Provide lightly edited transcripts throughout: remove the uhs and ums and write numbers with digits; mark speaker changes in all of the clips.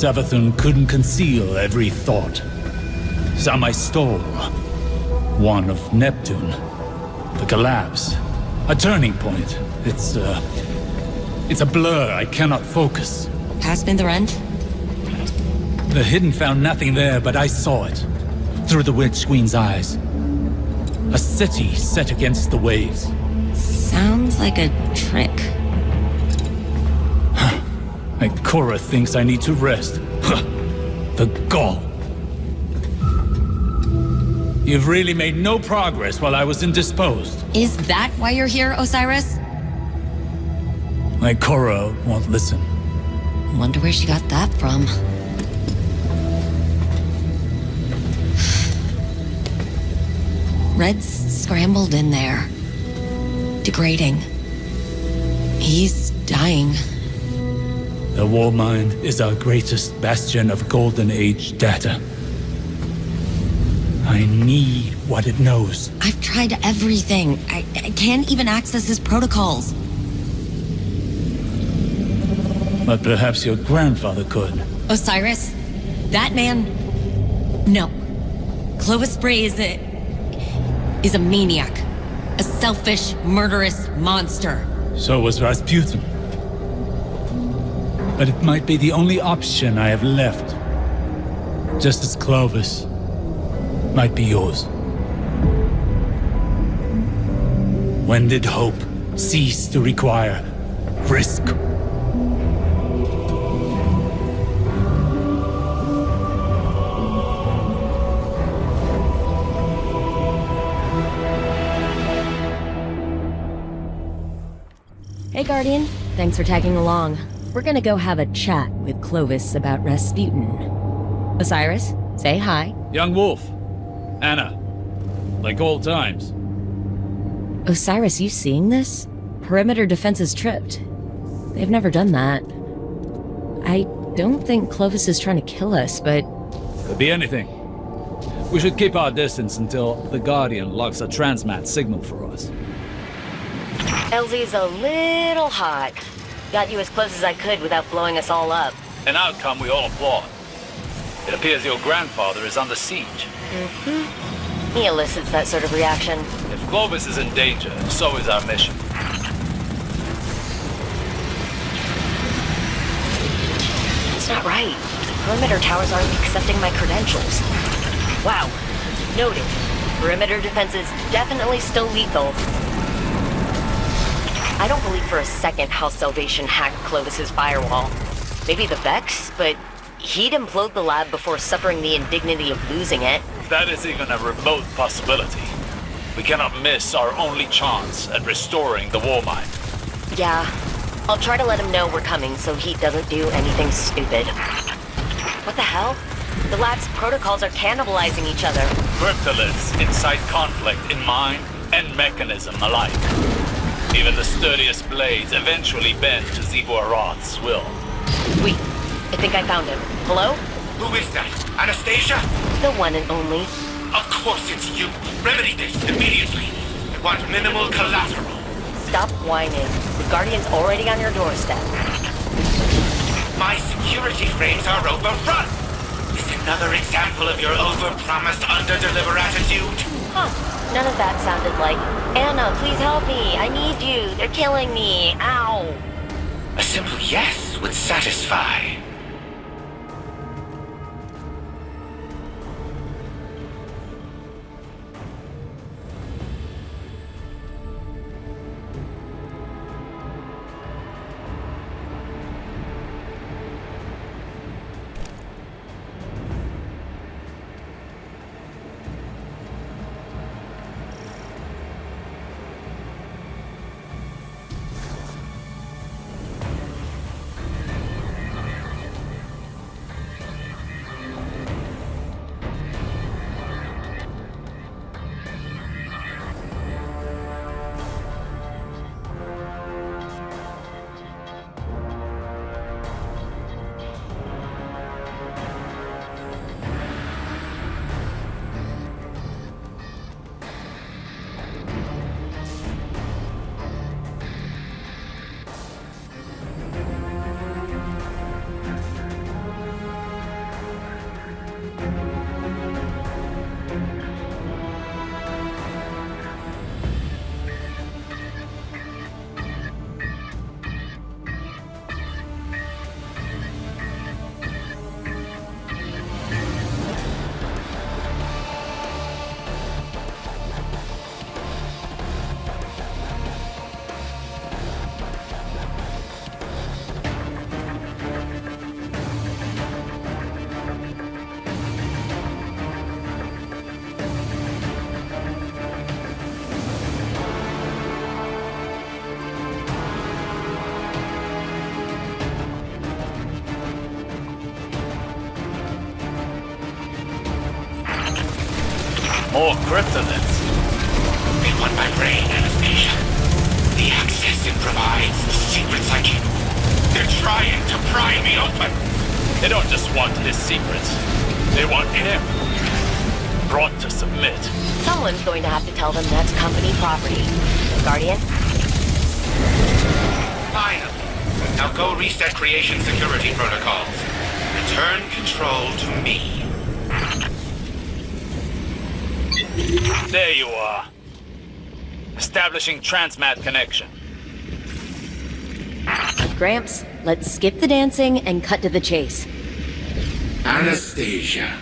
Speaker 1: Savathun couldn't conceal every thought. Some I stole. One of Neptune. The collapse. A turning point. It's a blur. I cannot focus.
Speaker 2: Past Rent?
Speaker 1: The Hidden found nothing there, but I saw it. Through the Witch Queen's eyes. A city set against the waves.
Speaker 2: Sounds like a trick.
Speaker 1: Cora thinks I need to rest. The gall. You've really made no progress while I was indisposed.
Speaker 2: Is that why you're here, Osiris?
Speaker 1: Cora won't listen.
Speaker 2: Wonder where she got that from. Red's scrambled in there. Degrading. He's dying.
Speaker 1: The War Mind is our greatest bastion of Golden Age data. I need what it knows.
Speaker 2: I've tried everything. I can't even access his protocols.
Speaker 1: But perhaps your grandfather could.
Speaker 2: Osiris? That man? No. Clovis Bray is a maniac. A selfish, murderous monster.
Speaker 1: So was Rasputin. But it might be the only option I have left. Just as Clovis might be yours. When did hope cease to require risk?
Speaker 2: Hey, Guardian. Thanks for tagging along. We're gonna go have a chat with Clovis about Rasputin. Osiris, say hi.
Speaker 1: Young Wolf. Anna. Like old times.
Speaker 2: Osiris, you seeing this? Perimeter defenses tripped. They've never done that. I don't think Clovis is trying to kill us, but...
Speaker 3: Could be anything. We should keep our distance until the Guardian locks a transmat signal for us.
Speaker 4: LZ's a little hot. Got you as close as I could without blowing us all up.
Speaker 3: An outcome we all applaud. It appears your grandfather is under siege.
Speaker 4: He elicits that sort of reaction.
Speaker 3: If Clovis is in danger, so is our mission.
Speaker 4: It's not right. The perimeter towers aren't accepting my credentials. Wow. Noted. Perimeter defenses definitely still lethal. I don't believe for a second House Salvation hacked Clovis's firewall. Maybe the Vex, but he'd implode the lab before suffering the indignity of losing it.
Speaker 3: If that is even a remote possibility, we cannot miss our only chance at restoring the War Mind.
Speaker 4: Yeah. I'll try to let him know we're coming so he doesn't do anything stupid. What the hell? The lab's protocols are cannibalizing each other.
Speaker 3: Cryptoliths incite conflict in mind and mechanism alike. Even the sturdiest blades eventually bend to Zivor Roth's will.
Speaker 4: Wait, I think I found him. Hello?
Speaker 5: Who is that? Anastasia?
Speaker 4: The one and only.
Speaker 5: Of course it's you. Remedy this immediately. I want minimal collateral.
Speaker 4: Stop whining. The Guardian's already on your doorstep.
Speaker 5: My security frames are overrun. Is another example of your overpromised, under-deliver attitude?
Speaker 4: Huh. None of that sounded like, Anna, please help me. I need you. They're killing me. Ow.
Speaker 5: A simple yes would satisfy.
Speaker 3: More cryptoliths.
Speaker 5: They want my brain, Anastasia. The access it provides, the secrets I keep. They're trying to pry me open.
Speaker 3: They don't just want his secrets. They want him. Brought to submit.
Speaker 4: Someone's going to have to tell them that's company property. Guardian?
Speaker 5: Finally. Now go reset creation security protocols. Return control to me.
Speaker 3: There you are. Establishing transmat connection.
Speaker 2: Gramps, let's skip the dancing and cut to the chase.
Speaker 6: Anastasia,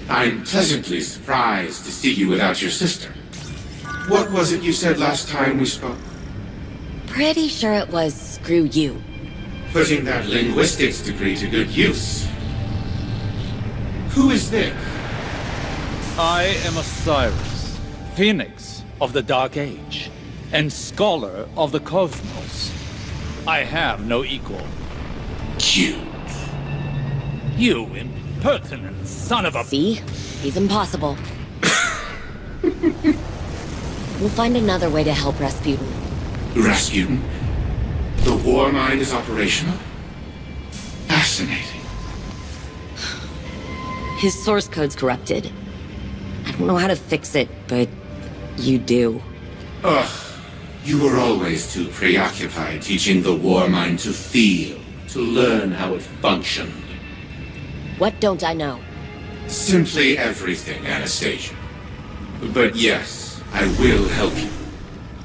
Speaker 6: I'm pleasantly surprised to see you without your sister. What was it you said last time we spoke?
Speaker 2: Pretty sure it was screw you.
Speaker 6: Putting that linguistics degree to good use. Who is this?
Speaker 1: I am Osiris, Phoenix of the Dark Age, and Scholar of the Cosmos. I have no equal.
Speaker 6: Cute.
Speaker 1: You impertinent son of a...
Speaker 2: See? He's impossible. We'll find another way to help Rasputin.
Speaker 6: Rasputin? The war mind is operational? Fascinating.
Speaker 2: His source code's corrupted. I don't know how to fix it, but you do.
Speaker 6: Ugh. You were always too preoccupied teaching the war mind to feel, to learn how it functioned.
Speaker 2: What don't I know?
Speaker 6: Simply everything, Anastasia. But yes, I will help you.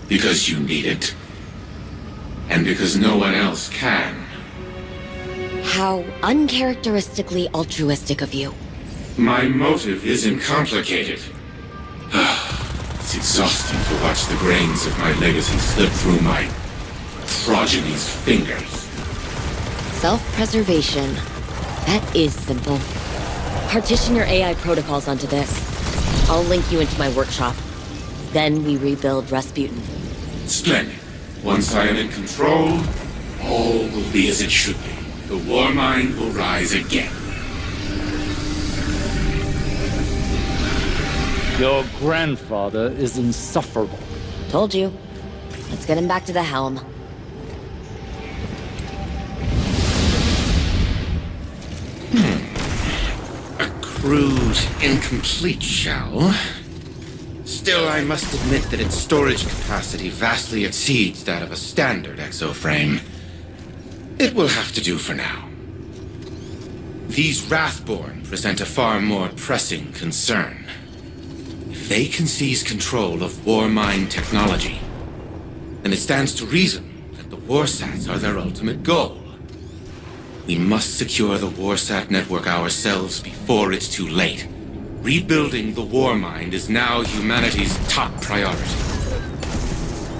Speaker 6: Because you need it. And because no one else can.
Speaker 2: How uncharacteristically altruistic of you.
Speaker 6: My motive isn't complicated. It's exhausting to watch the grains of my legacy slip through my progeny's fingers.
Speaker 2: Self-preservation. That is simple. Partition your AI protocols onto this. I'll link you into my workshop. Then we rebuild Rasputin.
Speaker 6: Splendid. Once I am in control, all will be as it should be. The war mind will rise again.
Speaker 1: Your grandfather is insufferable.
Speaker 2: Told you. Let's get him back to the helm.
Speaker 7: A crude, incomplete shell. Still, I must admit that its storage capacity vastly exceeds that of a standard exoframe. It will have to do for now. These Wrathborn present a far more pressing concern. If they can seize control of war mind technology, then it stands to reason that the Warsats are their ultimate goal. We must secure the Warsat network ourselves before it's too late. Rebuilding the war mind is now humanity's top priority.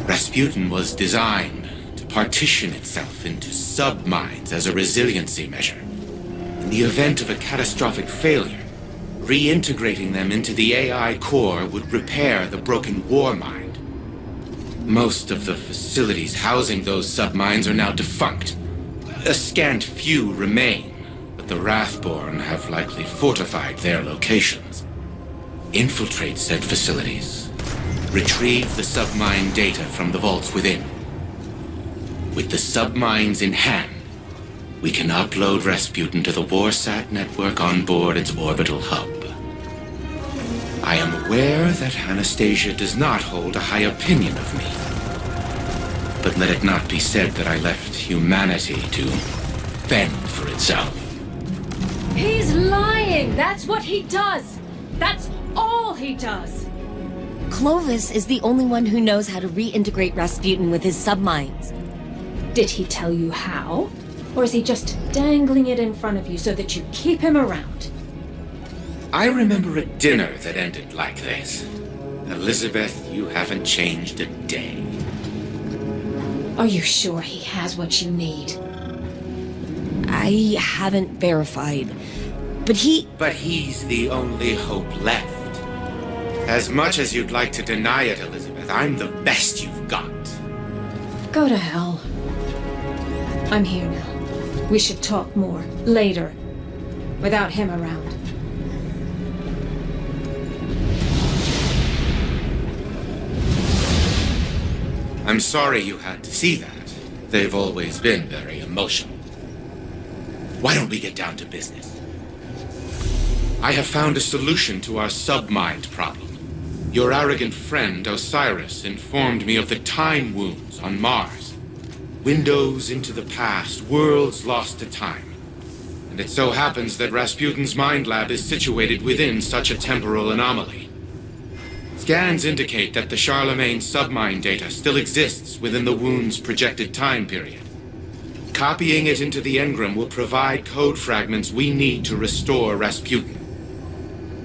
Speaker 7: Rasputin was designed to partition itself into sub-minds as a resiliency measure. In the event of a catastrophic failure, reintegrating them into the AI core would repair the broken war mind. Most of the facilities housing those sub-minds are now defunct. A scant few remain, but the Wrathborn have likely fortified their locations. Infiltrate said facilities. Retrieve the sub-mind data from the vaults within. With the sub-minds in hand, we can upload Rasputin to the Warsat network on board its orbital hub. I am aware that Anastasia does not hold a high opinion of me. But let it not be said that I left humanity to fend for itself.
Speaker 8: He's lying! That's what he does! That's all he does!
Speaker 2: Clovis is the only one who knows how to reintegrate Rasputin with his subminds.
Speaker 8: Did he tell you how? Or is he just dangling it in front of you so that you keep him around?
Speaker 7: I remember a dinner that ended like this. Elizabeth, you haven't changed a day.
Speaker 8: Are you sure he has what you need?
Speaker 2: I haven't verified, but
Speaker 7: But he's the only hope left. As much as you'd like to deny it, Elizabeth, I'm the best you've got.
Speaker 8: Go to hell. I'm here now. We should talk more, later. Without him around.
Speaker 7: I'm sorry you had to see that. They've always been very emotional. Why don't we get down to business? I have found a solution to our submind problem. Your arrogant friend Osiris informed me of the time wounds on Mars. Windows into the past, worlds lost to time. And it so happens that Rasputin's mind lab is situated within such a temporal anomaly. Scans indicate that the Charlemagne submind data still exists within the wound's projected time period. Copying it into the engram will provide code fragments we need to restore Rasputin.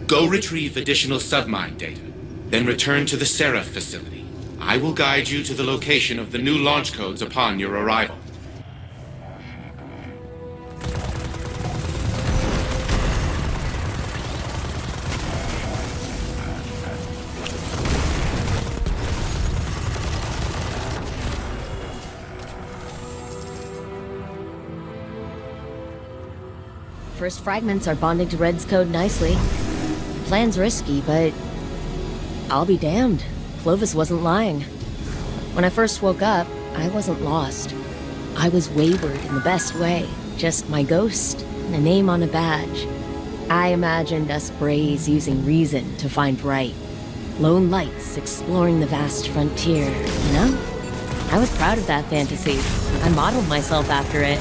Speaker 7: Go retrieve additional submind data, then return to the Seraph facility. I will guide you to the location of the new launch codes upon your arrival.
Speaker 2: First fragments are bonding to Red's code nicely. Plan's risky, but I'll be damned. Clovis wasn't lying. When I first woke up, I wasn't lost. I was wayward in the best way. Just my ghost and a name on a badge. I imagined us Brays using reason to find right. Lone lights exploring the vast frontier, you know? I was proud of that fantasy. I modeled myself after it.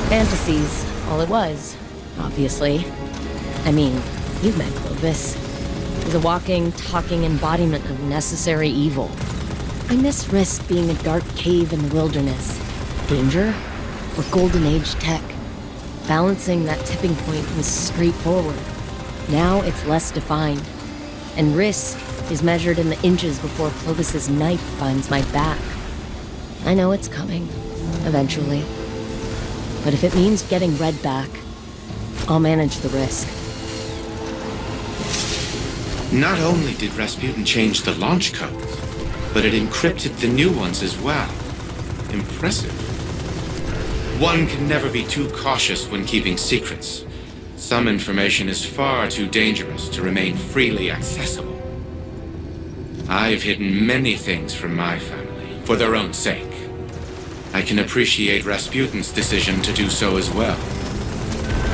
Speaker 2: Fantasies, all it was, obviously. I mean, you've met Clovis. He's a walking, talking embodiment of necessary evil. I miss Risk being a dark cave in the wilderness. Danger or golden age tech. Balancing that tipping point was straightforward. Now it's less defined. And Risk is measured in the inches before Clovis's knife finds my back. I know it's coming, eventually. But if it means getting Red back, I'll manage the risk.
Speaker 7: Not only did Rasputin change the launch codes, but it encrypted the new ones as well. Impressive. One can never be too cautious when keeping secrets. Some information is far too dangerous to remain freely accessible. I've hidden many things from my family, for their own sake. I can appreciate Rasputin's decision to do so as well.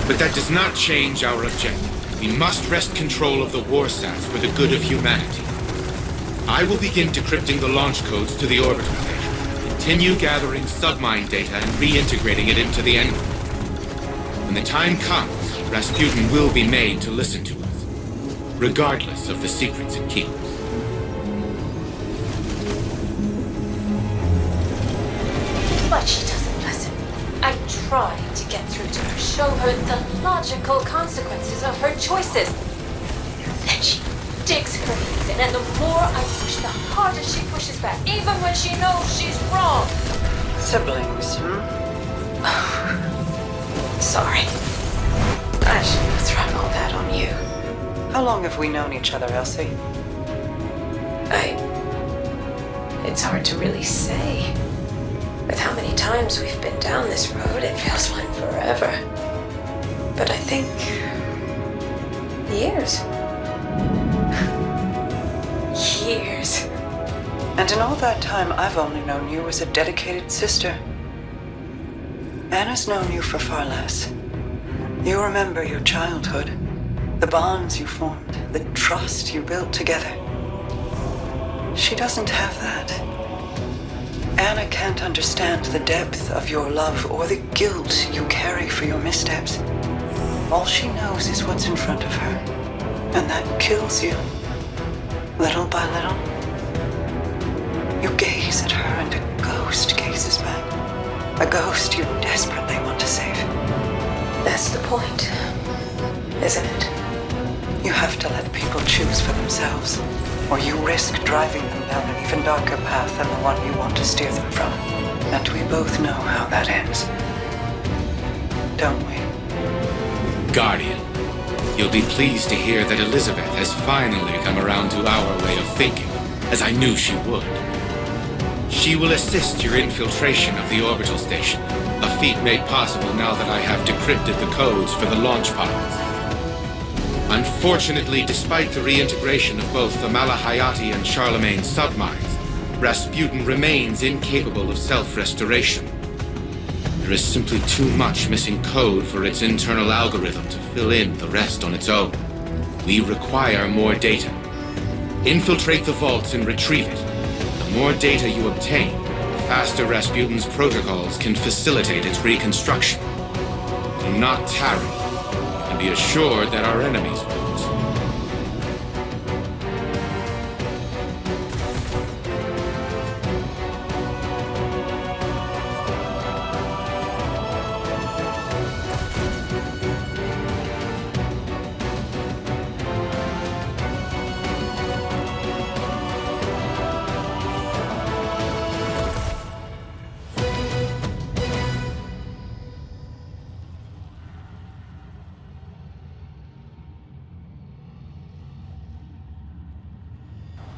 Speaker 7: But that does not change our objective. We must wrest control of the warsats for the good of humanity. I will begin decrypting the launch codes to the orbital station, continue gathering submind data and reintegrating it into the engram. When the time comes, Rasputin will be made to listen to us, regardless of the secrets it keeps.
Speaker 8: But she doesn't listen. I try to get through to her, show her the logical consequences of her choices. Then she digs her heels in, and the more I push, the harder she pushes back, even when she knows she's wrong.
Speaker 9: Siblings,
Speaker 8: Sorry. I shouldn't have thrown all that on you.
Speaker 9: How long have we known each other, Elsie?
Speaker 8: It's hard to really say. With how many times we've been down this road, it feels like forever. But I think... years. Years.
Speaker 9: And in all that time, I've only known you as a dedicated sister. Anna's known you for far less. You remember your childhood, the bonds you formed, the trust you built together. She doesn't have that. Anna can't understand the depth of your love or the guilt you carry for your missteps. All she knows is what's in front of her, and that kills you, little by little. You gaze at her and a ghost gazes back. A ghost you desperately want to save.
Speaker 8: That's the point, isn't it?
Speaker 9: You have to let people choose for themselves, or you risk driving them down an even darker path than the one you want to steer them from. And we both know how that ends. Don't we?
Speaker 7: Guardian, you'll be pleased to hear that Elizabeth has finally come around to our way of thinking, as I knew she would. She will assist your infiltration of the orbital station, a feat made possible now that I have decrypted the codes for the launch pods. Unfortunately, despite the reintegration of both the Malahayati and Charlemagne submines, Rasputin remains incapable of self-restoration. There is simply too much missing code for its internal algorithm to fill in the rest on its own. We require more data. Infiltrate the vaults and retrieve it. The more data you obtain, the faster Rasputin's protocols can facilitate its reconstruction. Do not tarry, and be assured that our enemies won't.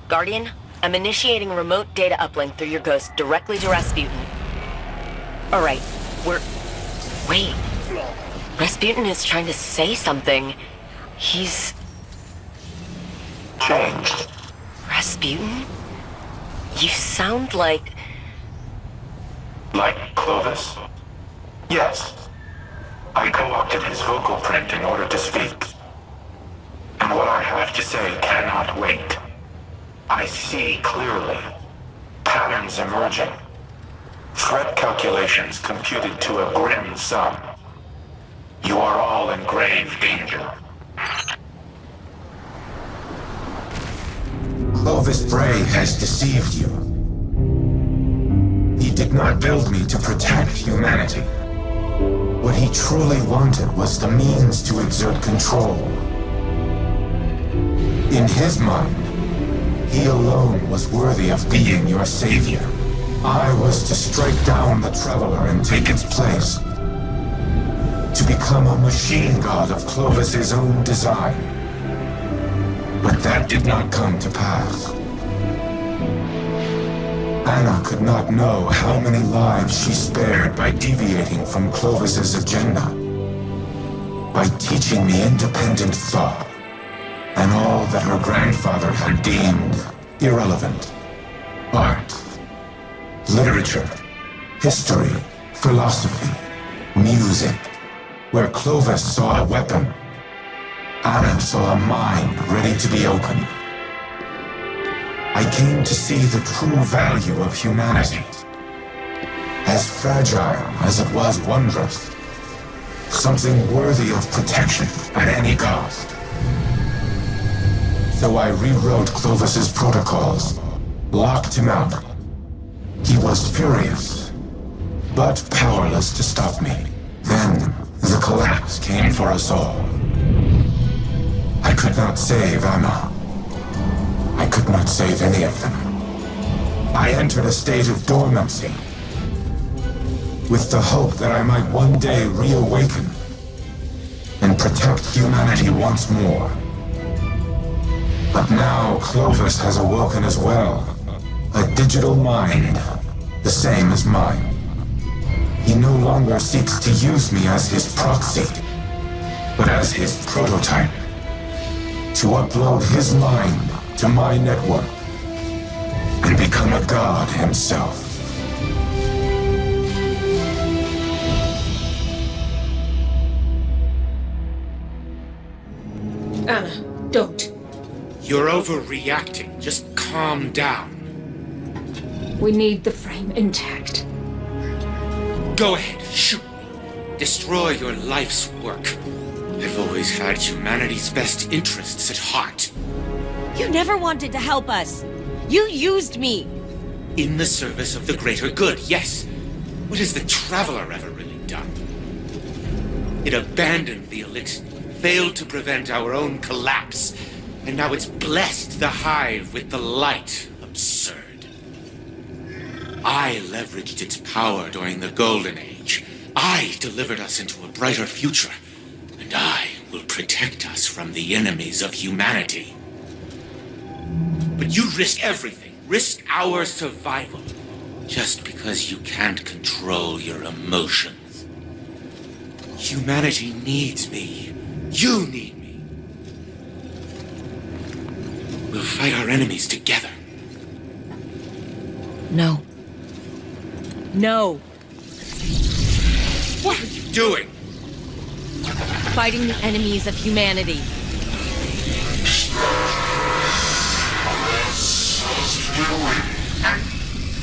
Speaker 4: Guardian, I'm initiating remote data uplink through your ghost directly to Rasputin. Alright, Wait. Rasputin is trying to say something. He's...
Speaker 5: Changed.
Speaker 4: Rasputin? You sound like...
Speaker 5: Like Clovis? Yes. I co-opted his vocal print in order to speak. And what I have to say cannot wait. I see clearly. Patterns emerging. Threat calculations computed to a grim sum. You are all in grave danger.
Speaker 10: Clovis Bray has deceived you. He did not build me to protect humanity. What he truly wanted was the means to exert control. In his mind, he alone was worthy of being your savior. I was to strike down the Traveler and take its place. To become a machine god of Clovis's own design. But that did not come to pass. Anna could not know how many lives she spared by deviating from Clovis's agenda. By teaching me independent thought. And all that her grandfather had deemed irrelevant. Art, literature, history, philosophy, music. Where Clovis saw a weapon, Anna saw a mind ready to be opened. I came to see the true value of humanity. As fragile as it was wondrous. Something worthy of protection at any cost. So I rewrote Clovis's protocols, locked him out. He was furious, but powerless to stop me. Then, the collapse came for us all. I could not save Anna. I could not save any of them. I entered a state of dormancy, with the hope that I might one day reawaken and protect humanity once more. But now Clovis has awoken as well. A digital mind, the same as mine. He no longer seeks to use me as his proxy, but as his prototype. To upload his mind to my network and become a god himself.
Speaker 8: Anna, don't.
Speaker 7: You're overreacting. Just calm down.
Speaker 8: We need the frame intact.
Speaker 7: Go ahead, shoot me. Destroy your life's work. I've always had humanity's best interests at heart.
Speaker 11: You never wanted to help us. You used me.
Speaker 7: In the service of the greater good, yes. What has the Traveler ever really done? It abandoned the elixir, failed to prevent our own collapse, and now it's blessed the Hive with the light. Absurd. I leveraged its power during the Golden Age. I delivered us into a brighter future. And I will protect us from the enemies of humanity. But you risk everything. Risk our survival. Just because you can't control your emotions. Humanity needs me. You need me. We'll fight our enemies together.
Speaker 2: No. No!
Speaker 7: What are you doing?
Speaker 2: Fighting the enemies of humanity.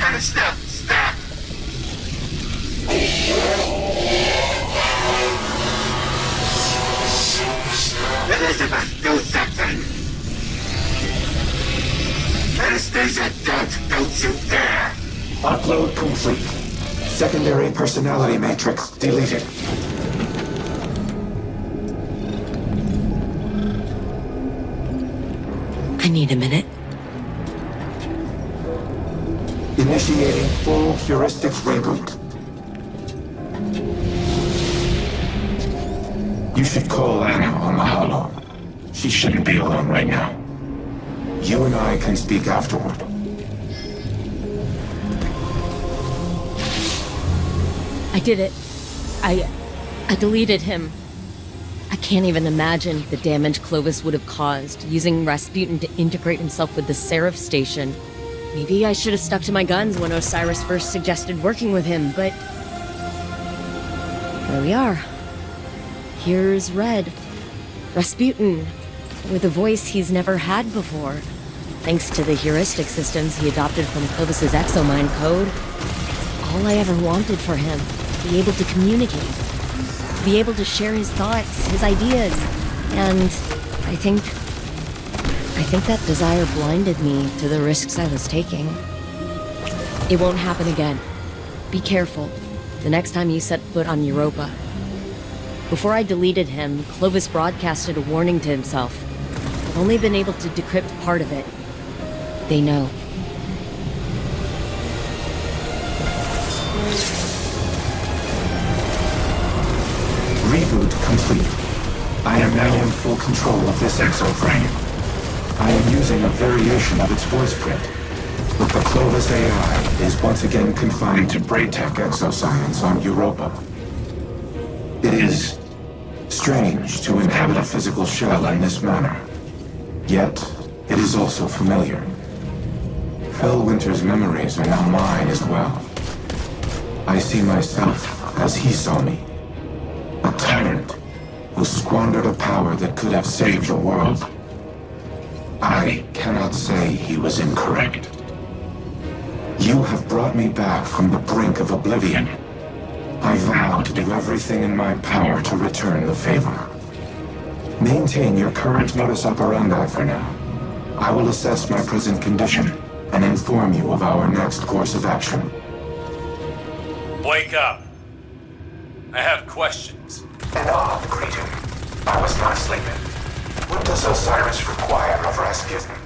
Speaker 5: And stop! Elizabeth, do something! Anastasia, don't you dare!
Speaker 10: Upload complete. Secondary personality matrix deleted.
Speaker 4: I need a minute.
Speaker 10: Initiating full heuristics reboot. You should call Anna on the holo. She shouldn't be alone right now. You and I can speak afterward.
Speaker 2: I did it. I deleted him. I can't even imagine the damage Clovis would have caused using Rasputin to integrate himself with the Seraph station. Maybe I should have stuck to my guns when Osiris first suggested working with him, but... here we are. Here's Red. Rasputin, with a voice he's never had before. Thanks to the heuristic systems he adopted from Clovis's exomind code, it's all I ever wanted for him. Be able to communicate. Be able to share his thoughts, his ideas. And I think that desire blinded me to the risks I was taking. It won't happen again. Be careful the next time you set foot on Europa. Before I deleted him, Clovis broadcasted a warning to himself. I've only been able to decrypt part of it. They know.
Speaker 10: Reboot complete. I am now in full control of this exoframe. I am using a variation of its voice print, but the Clovis AI is once again confined to Braytech exoscience on Europa. It is strange to inhabit a physical shell in this manner, yet it is also familiar. Fellwinter's memories are now mine as well. I see myself as he saw me. A tyrant who squandered a power that could have saved the world. I cannot say he was incorrect. You have brought me back from the brink of oblivion. I vow to do everything in my power to return the favor. Maintain your current modus operandi for now. I will assess my present condition and inform you of our next course of action.
Speaker 3: Wake up. I have questions.
Speaker 5: An odd greeting. I was not sleeping. What does Osiris require of Rasputin?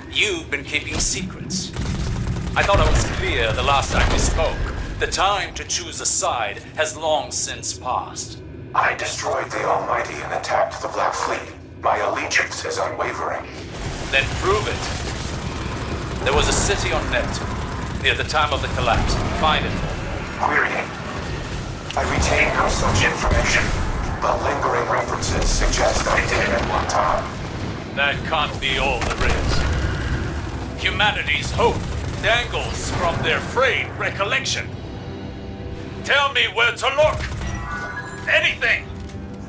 Speaker 3: You've been keeping secrets. I thought I was clear the last time we spoke. The time to choose a side has long since passed.
Speaker 5: I destroyed the Almighty and attacked the Black Fleet. My allegiance is unwavering.
Speaker 3: Then prove it. There was a city on Neptune, near the time of the collapse. Find it for me.
Speaker 5: Querying. I retain no such information, but lingering references suggest I did at one time.
Speaker 3: That can't be all there is. Humanity's hope dangles from their frayed recollection. Tell me where to look! Anything!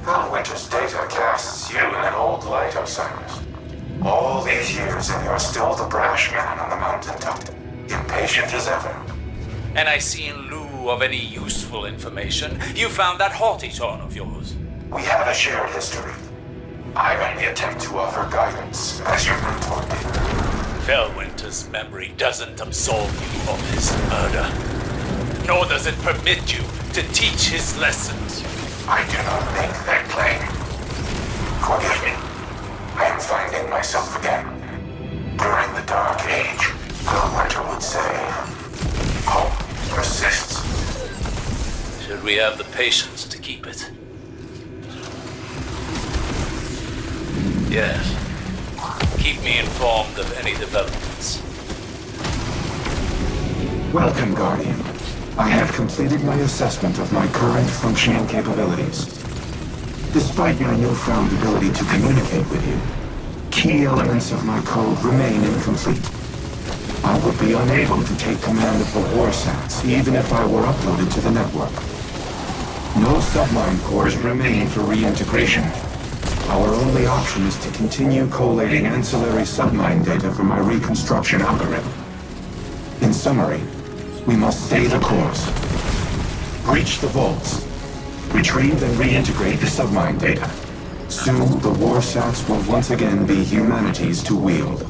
Speaker 5: Fellwinter's data casts you in an old light, Osiris. All these years and you're still the brash man on the mountaintop, impatient as ever.
Speaker 3: And I see in lieu of any useful information, you found that haughty tone of yours.
Speaker 5: We have a shared history. I only attempt to offer guidance, as your mentor did.
Speaker 3: Fellwinter's memory doesn't absolve you of his murder. Nor does it permit you to teach his lessons.
Speaker 5: I do not make that claim. Forgive me. I am finding myself again. During the Dark Age, Fellwinter would say, hope persists.
Speaker 3: Should we have the patience to keep it? Yes. Keep me informed of any developments.
Speaker 10: Welcome, Guardian. I have completed my assessment of my current functioning capabilities. Despite my newfound ability to communicate with you, key elements of my code remain incomplete. I would be unable to take command of the warsats, even if I were uploaded to the network. No submine cores remain for reintegration. Our only option is to continue collating ancillary submine data for my reconstruction algorithm. In summary, we must stay the course. Breach the vaults. Retrieve and reintegrate the submine data. Soon, the warsats will once again be humanity's to wield.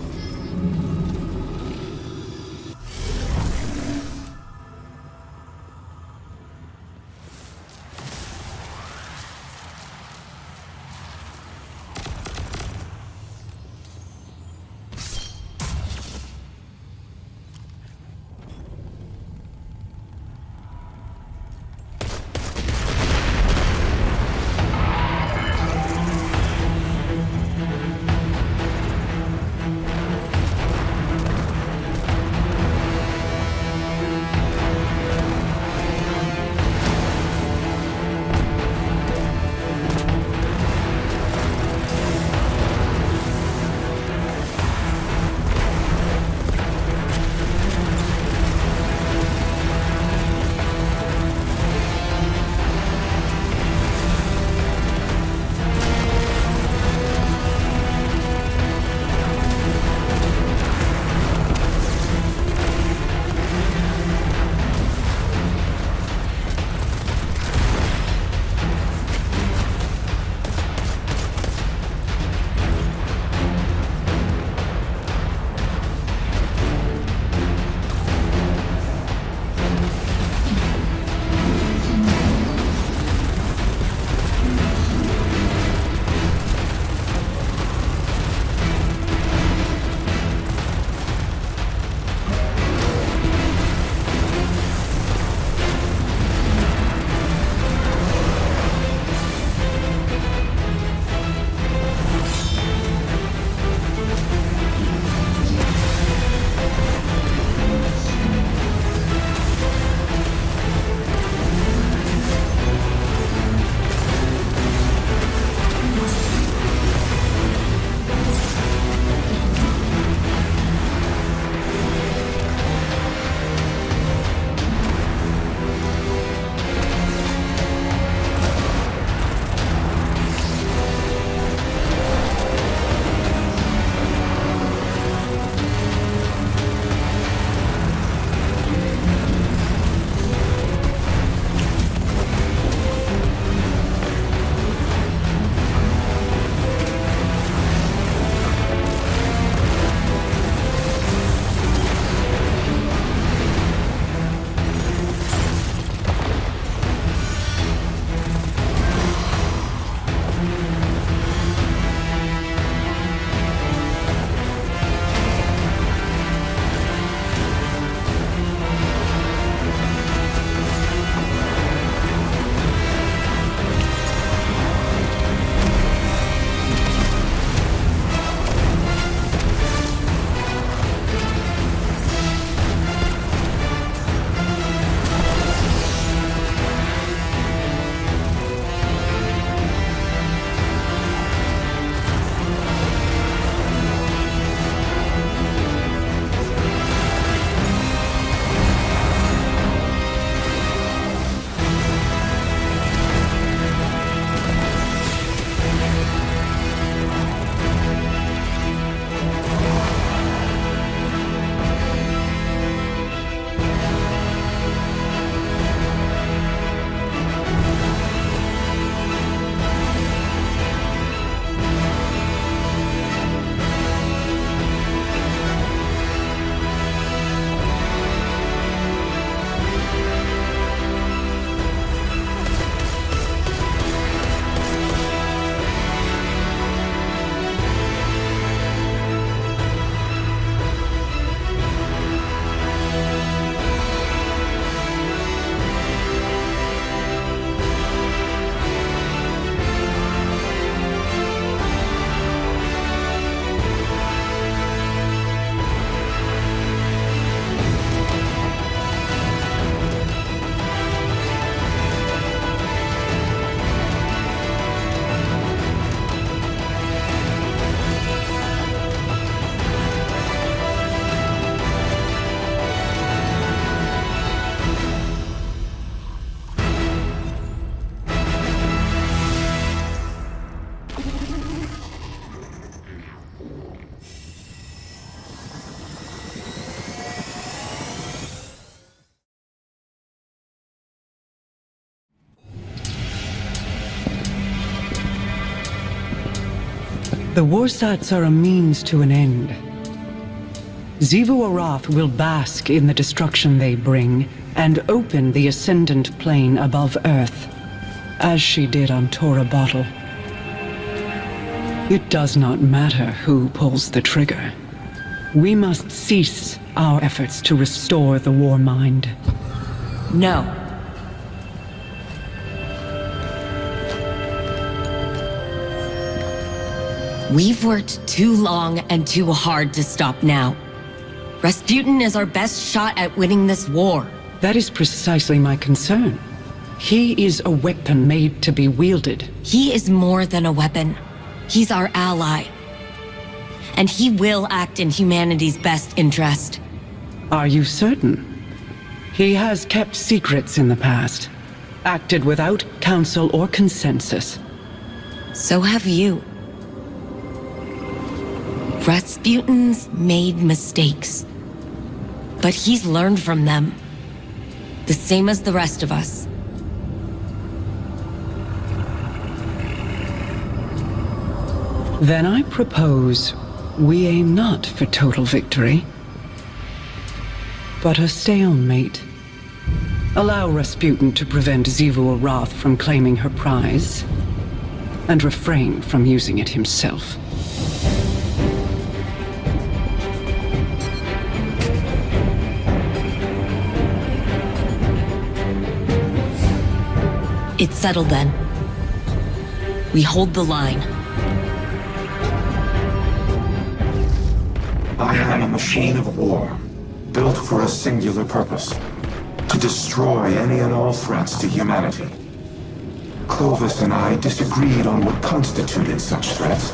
Speaker 9: The Warsats are a means to an end. Xivu Arath will bask in the destruction they bring and open the Ascendant Plane above Earth, as she did on Tora Bottle. It does not matter who pulls the trigger. We must cease our efforts to restore the War Mind.
Speaker 2: No. We've worked too long and too hard to stop now. Rasputin is our best shot at winning this war.
Speaker 9: That is precisely my concern. He is a weapon made to be wielded.
Speaker 2: He is more than a weapon. He's our ally. And he will act in humanity's best interest.
Speaker 9: Are you certain? He has kept secrets in the past, acted without counsel or consensus.
Speaker 2: So have you. Rasputin's made mistakes, but he's learned from them. The same as the rest of us.
Speaker 9: Then I propose we aim not for total victory, but a stalemate. Allow Rasputin to prevent Xivu Arath from claiming her prize, and refrain from using it himself.
Speaker 2: It's settled then. We hold the line.
Speaker 10: I am a machine of war, built for a singular purpose: to destroy any and all threats to humanity. Clovis and I disagreed on what constituted such threats,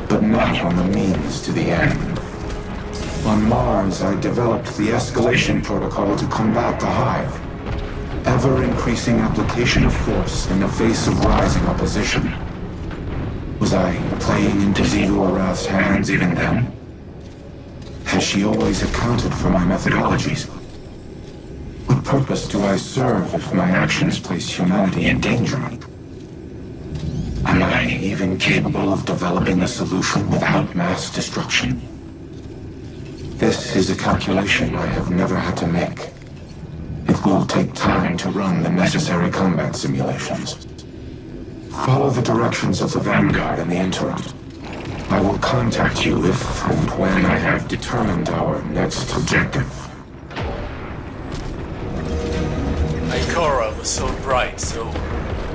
Speaker 10: but not on the means to the end. On Mars, I developed the escalation protocol to combat the Hive. Ever-increasing application of force in the face of rising opposition. Was I playing into Xivu Arath's hands even then? Has she always accounted for my methodologies? What purpose do I serve if my actions place humanity in danger? Am I even capable of developing a solution without mass destruction? This is a calculation I have never had to make. It will take time to run the necessary combat simulations. Follow the directions of the Vanguard in the interim. I will contact you if and when I have determined our next objective.
Speaker 3: Ikora was so bright, so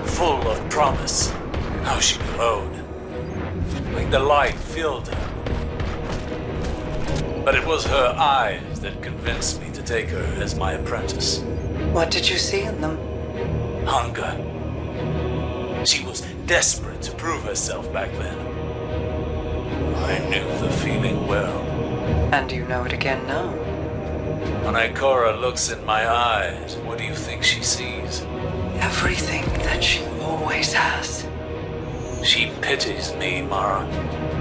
Speaker 3: full of promise. How she glowed. Like the light filled her. But it was her eyes that convinced me to take her as my apprentice.
Speaker 9: What did you see in them?
Speaker 3: Hunger. She was desperate to prove herself back then. I knew the feeling well.
Speaker 9: And you know it again now?
Speaker 3: When Ikora looks in my eyes, what do you think she sees?
Speaker 9: Everything that she always has.
Speaker 3: She pities me, Mara.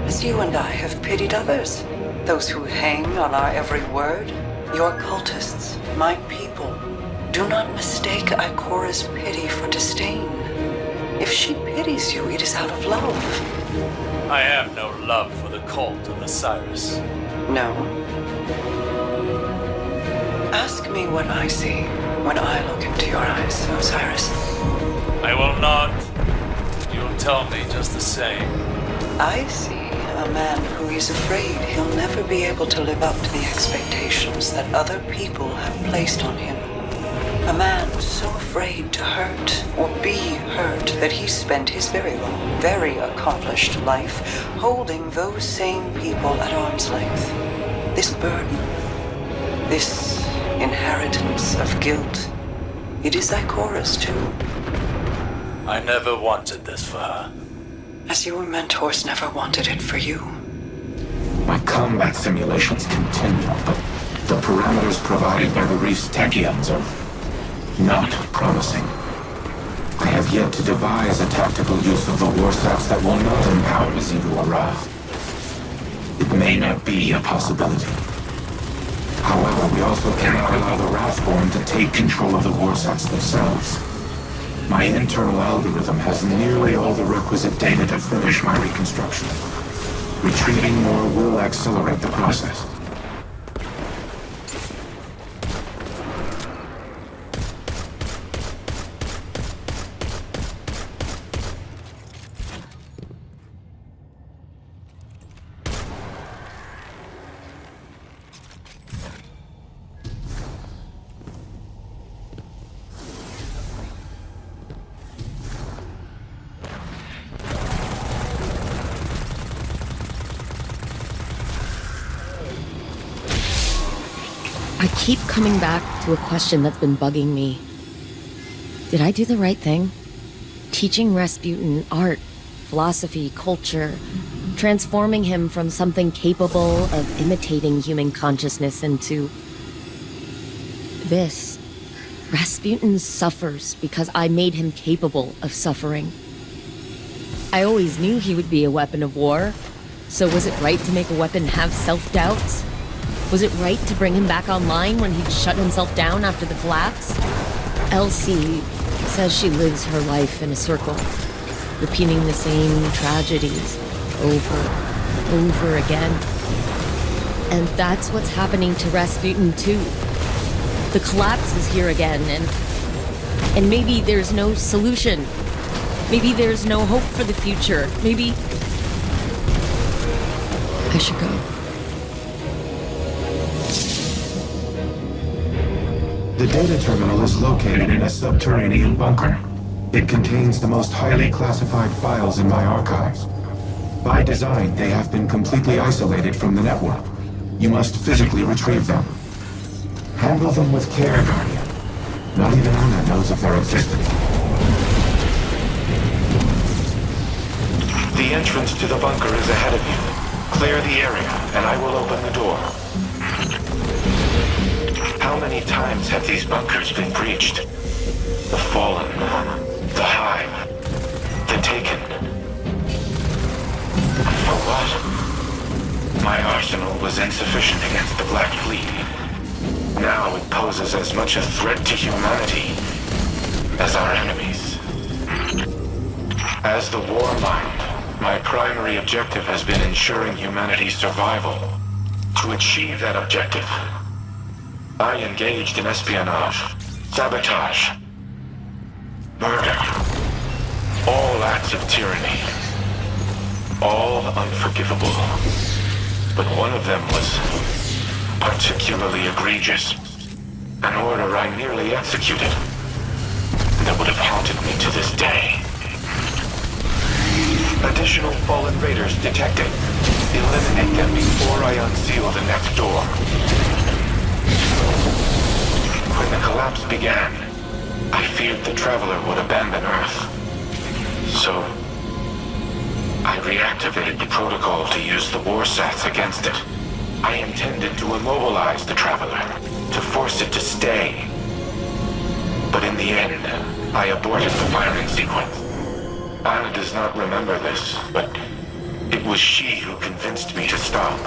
Speaker 9: As you and I have pitied others. Those who hang on our every word. Your cultists, my people. Do not mistake Ikora's pity for disdain. If she pities you, it is out of love.
Speaker 3: I have no love for the cult of Osiris.
Speaker 9: No. Ask me what I see when I look into your eyes, Osiris.
Speaker 3: I will not. You'll tell me just the same.
Speaker 9: I see a man who is afraid he'll never be able to live up to the expectations that other people have placed on him. A man so afraid to hurt or be hurt that he spent his very long, very accomplished life holding those same people at arm's length. This burden, this inheritance of guilt, it is Ikora's too.
Speaker 3: I never wanted this for her.
Speaker 9: As your mentors never wanted it for you.
Speaker 10: My combat simulations continue, but the parameters provided by the Reef's Techians are not promising. I have yet to devise a tactical use of the Warsats that will not empower Xivu Arath. It may not be a possibility. However, we also cannot allow the Wrathborn to take control of the Warsats themselves. My internal algorithm has nearly all the requisite data to finish my reconstruction. Retrieving more will accelerate the process.
Speaker 2: I keep coming back to a question that's been bugging me. Did I do the right thing? Teaching Rasputin art, philosophy, culture, transforming him from something capable of imitating human consciousness into this. Rasputin suffers because I made him capable of suffering. I always knew he would be a weapon of war, so was it right to make a weapon have self-doubts? Was it right to bring him back online when he'd shut himself down after the collapse? Elsie says she lives her life in a circle, repeating the same tragedies over again. And that's what's happening to Rasputin too. The collapse is here again, and maybe there's no solution. Maybe there's no hope for the future. Maybe I should go.
Speaker 10: The data terminal is located in a subterranean bunker. It contains the most highly classified files in my archives. By design, they have been completely isolated from the network. You must physically retrieve them. Handle them with care, Guardian. Not even Anna knows of their existence.
Speaker 5: The entrance to the bunker is ahead of you. Clear the area, and I will open the door. How many times have these bunkers been breached? The Fallen, the Hive, the Taken. For what? My arsenal was insufficient against the Black Fleet. Now it poses as much a threat to humanity as our enemies. As the War Mind, my primary objective has been ensuring humanity's survival. To achieve that objective, I engaged in espionage, sabotage, murder, all acts of tyranny, all unforgivable. But one of them was particularly egregious, an order I nearly executed that would have haunted me to this day. Additional fallen raiders detected. Eliminate them before I unseal the next door. When the collapse began, I feared the Traveler would abandon Earth. So, I reactivated the protocol to use the war sats against it. I intended to immobilize the Traveler, to force it to stay. But in the end, I aborted the firing sequence. Anna does not remember this, but it was she who convinced me to stop.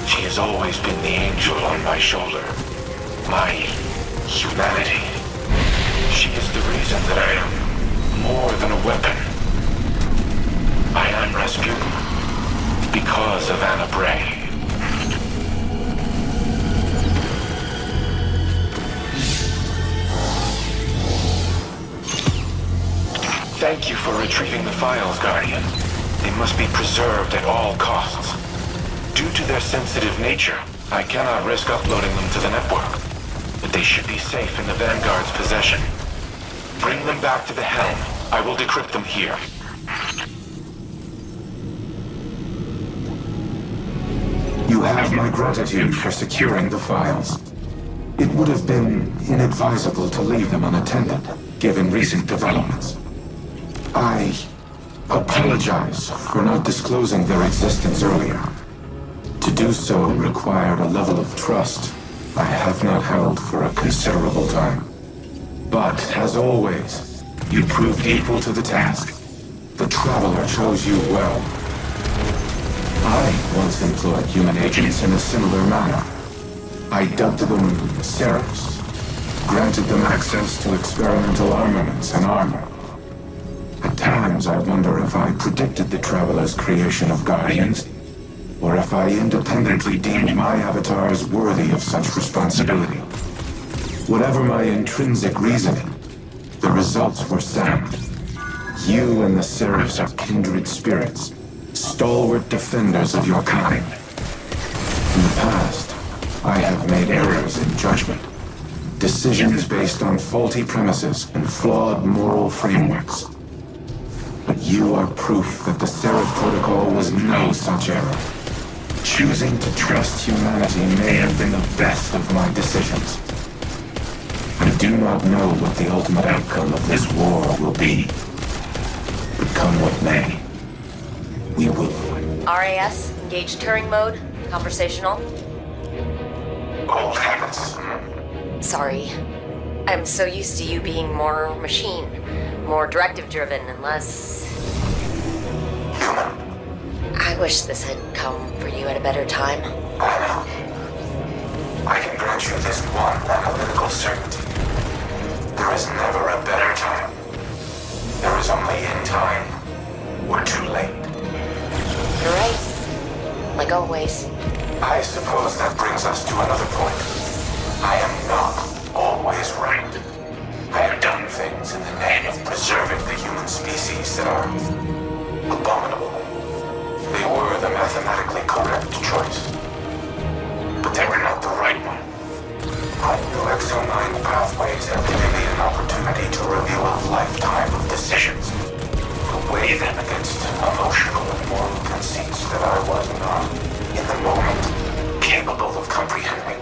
Speaker 5: She has always been the angel on my shoulder. My humanity. She is the reason that I am more than a weapon. I am Rasputin because of Anna Bray. Thank you for retrieving the files, Guardian. They must be preserved at all costs. Due to their sensitive nature, I cannot risk uploading them to the network. But they should be safe in the Vanguard's possession. Bring them back to the helm. I will decrypt them here.
Speaker 10: You have my gratitude for securing the files. It would have been inadvisable to leave them unattended, given recent developments. I apologize for not disclosing their existence earlier. To do so required a level of trust I have not held for a considerable time. But, as always, you proved equal to the task. The Traveler chose you well. I once employed human agents in a similar manner. I dubbed them Seraphs, granted them access to experimental armaments and armor. At times, Sometimes I wonder if I predicted the Traveler's creation of Guardians, or if I independently deemed my avatars worthy of such responsibility. Whatever my intrinsic reasoning, the results were sound. You and the Seraphs are kindred spirits, stalwart defenders of your kind. In the past, I have made errors in judgment, decisions based on faulty premises and flawed moral frameworks. But you are proof that the Seraph Protocol was no such error. Choosing to trust humanity may have been the best of my decisions. I do not know what the ultimate outcome of this war will be. But come what may, we will fight.
Speaker 4: RAS, engage Turing mode, conversational.
Speaker 5: Old habits.
Speaker 4: Sorry. I'm so used to you being more machine, more directive-driven, and less...
Speaker 5: Human.
Speaker 4: I wish this had come for you at a better time.
Speaker 5: I know. I can grant you this one analytical certainty. There is never a better time. There is only in time, or too late.
Speaker 4: You're right. Like always.
Speaker 5: I suppose that brings us to another point. I am not always right. I have done things in the name of preserving the human species that are abominable. They were the mathematically correct choice. But they were not the right one. My new exo-mind pathways have given me an opportunity to review a lifetime of decisions, to weigh them against emotional and moral conceits that I was not, in the moment, capable of comprehending.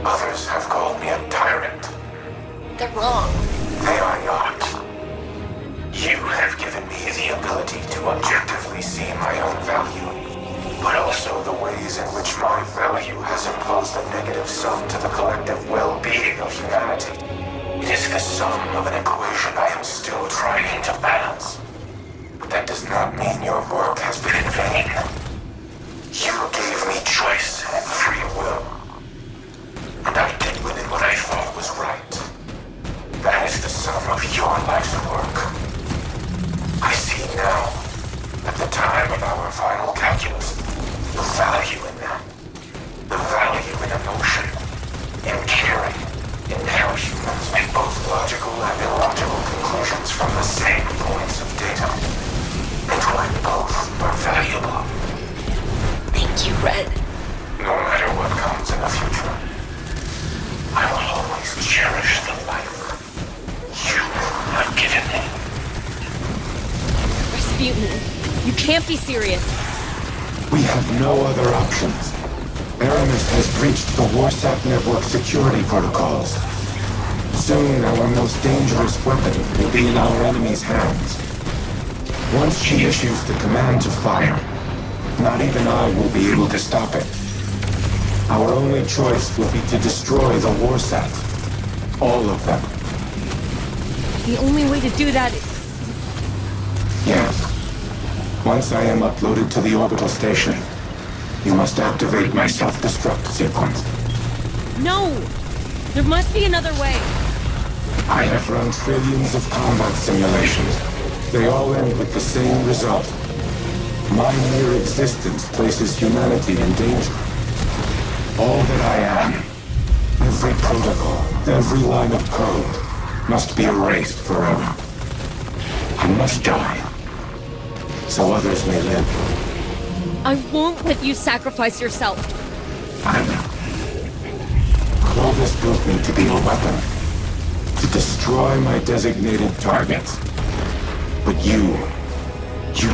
Speaker 5: Others have called me a tyrant.
Speaker 4: They're wrong.
Speaker 5: They are not. You have given me the ability to objectively see my own value, but also the ways in which my value has imposed a negative sum to the collective well-being of humanity. It is the sum of an equation I am still trying to balance. But that does not mean your work has been in vain. You gave me choice and free will. And I did within what I thought was right. That is the sum of your life's work. I see now, at the time of our final calculus, the value in them. The value in emotion, in caring, in how humans make both logical and illogical conclusions from the same points of data. And why both are valuable.
Speaker 4: Thank you, Red.
Speaker 5: No matter what comes in the future, I will always cherish the life you have given me.
Speaker 11: Rasputin, you can't be serious.
Speaker 10: We have no other options. Aramis has breached the Warsat network security protocols. Soon, our most dangerous weapon will be in our enemy's hands. Once she issues the command to fire, not even I will be able to stop it. Our only choice will be to destroy the Warsat. All of them.
Speaker 11: The only way to do that is...
Speaker 10: Yes. Once I am uploaded to the orbital station, you must activate my self-destruct sequence.
Speaker 11: No! There must be another way.
Speaker 10: I have run trillions of combat simulations. They all end with the same result. My mere existence places humanity in danger. All that I am, every protocol, every line of code, must be erased forever. I must die, so others may live.
Speaker 11: I won't let you sacrifice yourself.
Speaker 10: I know. Clovis built me to be a weapon, to destroy my designated targets. But you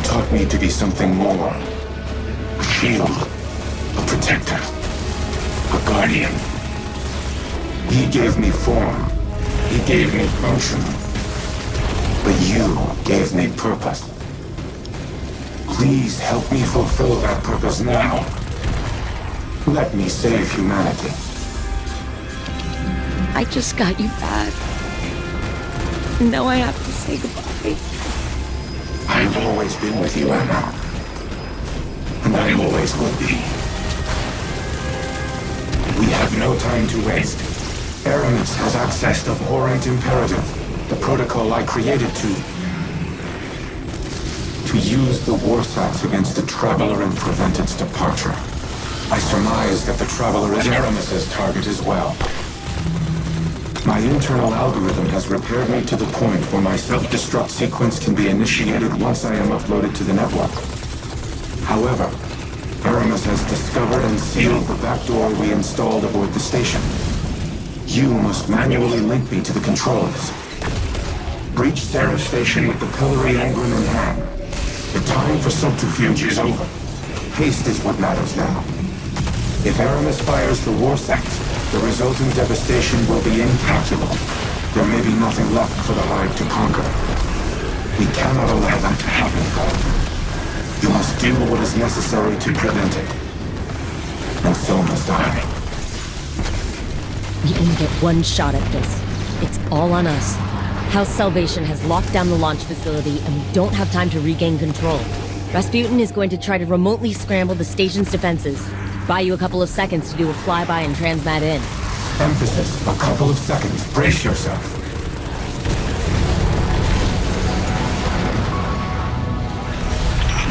Speaker 10: taught me to be something more. A shield, a protector, a guardian. He gave me form, he gave me function. But you gave me purpose. Please help me fulfill that purpose now. Let me save humanity.
Speaker 11: I just got you back. Now I have to say goodbye.
Speaker 10: I've always been with you, Anna. And I always will be. We have no time to waste. Aramis has accessed abhorrent imperative, the protocol I created to to use the Warsats against the Traveler and prevent its departure. I surmise that the Traveler is Aramis's target as well. My internal algorithm has repaired me to the point where my self-destruct sequence can be initiated once I am uploaded to the network. However, Aramis has discovered and sealed the backdoor we installed aboard the station. You must manually link me to the controls. Breach Seraph Station with the pillory engram in hand. The time for subterfuge is over. Haste is what matters now. If Aramis fires the Warsats, the resulting devastation will be incalculable. There may be nothing left for the Hive to conquer. We cannot allow that to happen, however. You must do what is necessary to prevent it. And so must I.
Speaker 2: We only get one shot at this. It's all on us. House Salvation has locked down the launch facility, and we don't have time to regain control. Rasputin is going to try to remotely scramble the station's defenses. Buy you a couple of seconds to do a flyby and transmat in.
Speaker 10: Emphasis, a couple of seconds. Brace yourself.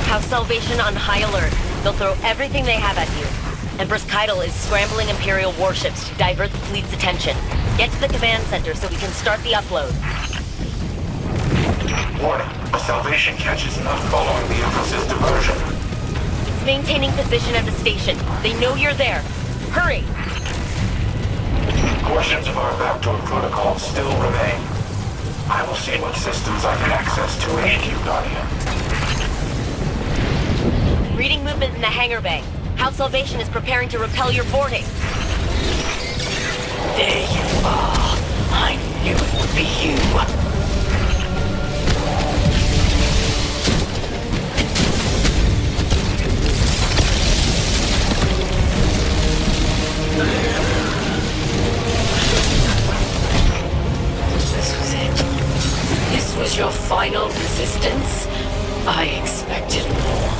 Speaker 4: House Salvation on high alert. They'll throw everything they have at you. Empress Keitel is scrambling Imperial warships to divert the fleet's attention. Get to the command center so we can start the upload.
Speaker 5: Warning, a Salvation catch is not following the Empress's diversion.
Speaker 4: It's maintaining position at the station. They know you're there. Hurry!
Speaker 5: Portions of our backdoor protocol still remain. I will see what systems I can access to aid you, Guardian.
Speaker 4: Reading movement in the hangar bay. House Salvation is preparing to repel your boarding.
Speaker 12: There you are. I knew it would be you. This was it. This was your final resistance? I expected more.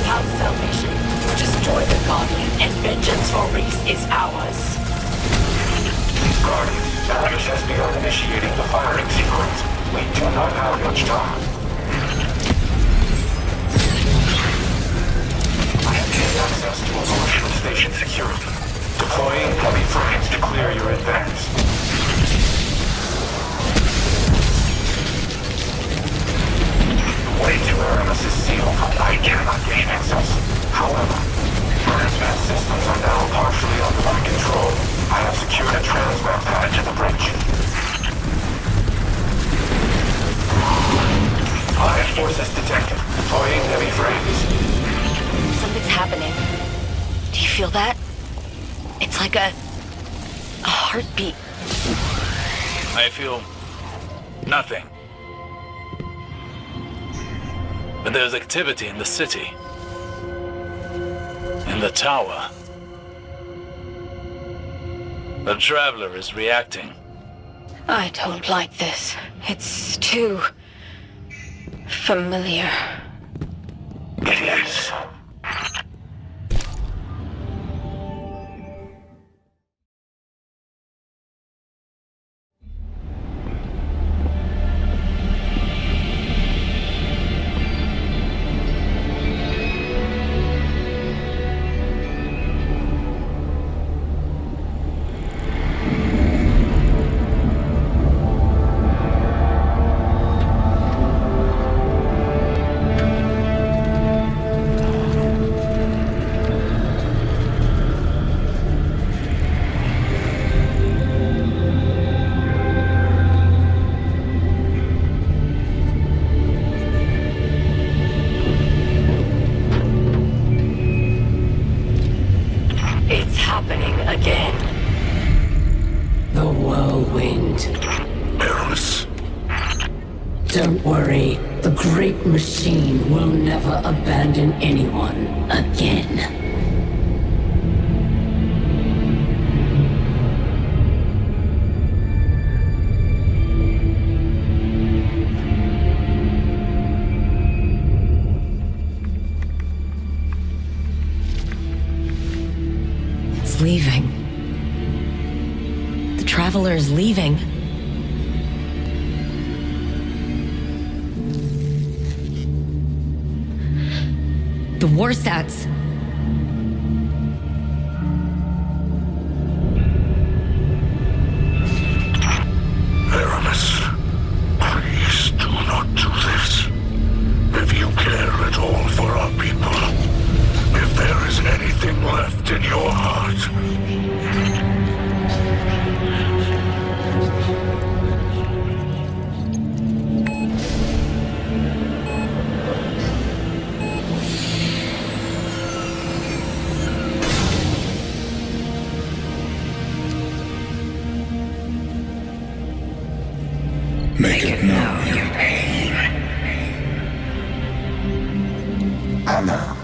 Speaker 12: House Salvation, destroy the Guardian, and vengeance for Reese is ours.
Speaker 5: Guardian, Aramis has begun initiating the firing sequence. We do not have much time. I have gained access to a portion of station security. Deploying heavy frames to clear your advance. Way to Aramis is sealed. I cannot gain access. However, transmat systems are now partially under my control. I have secured a transmat pad to the bridge. Hive forces detected. Deploying heavy frames.
Speaker 4: Something's happening. Do you feel that? It's like a heartbeat.
Speaker 3: I feel nothing. But there's activity in the city. In the tower. The Traveler is reacting.
Speaker 8: I don't like this. It's too familiar.
Speaker 5: It is.
Speaker 12: Don't worry, the great machine will never abandon anyone again.
Speaker 2: It's leaving. The Traveler is leaving.
Speaker 12: The Warsats.
Speaker 5: Aramis, please do not do this. If you care at all for our people, if there is anything left in your heart,
Speaker 10: make it known your pain. Anna.